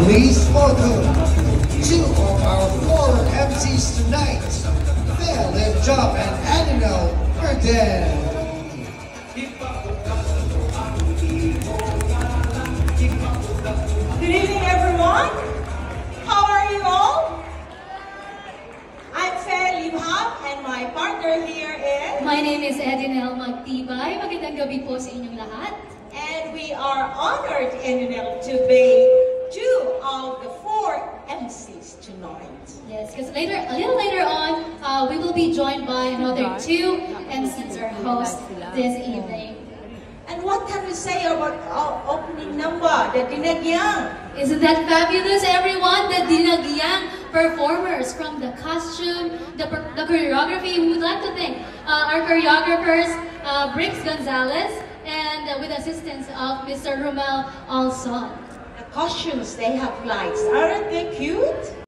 Please welcome two of our four MCs tonight, Phil and Job and Animal Burden. Good evening, everyone. How are you all? I'm Faye Libhab, and my partner here is... My name is Edinel Magtibay. Magandang gabi po sa inyong lahat. And we are honored, Edinel, to be two of the four MCs tonight. Yes, because a little later on, we will be joined by another two MCs or hosts this evening. And what can we say about our opening number, the Dinagyang? Isn't that fabulous, everyone? The Dinagyang performers, from the costume, the choreography. We would like to thank our choreographers, Briggs Gonzalez, and with assistance of Mr. Romel Alson. The costumes, they have lights. Aren't they cute?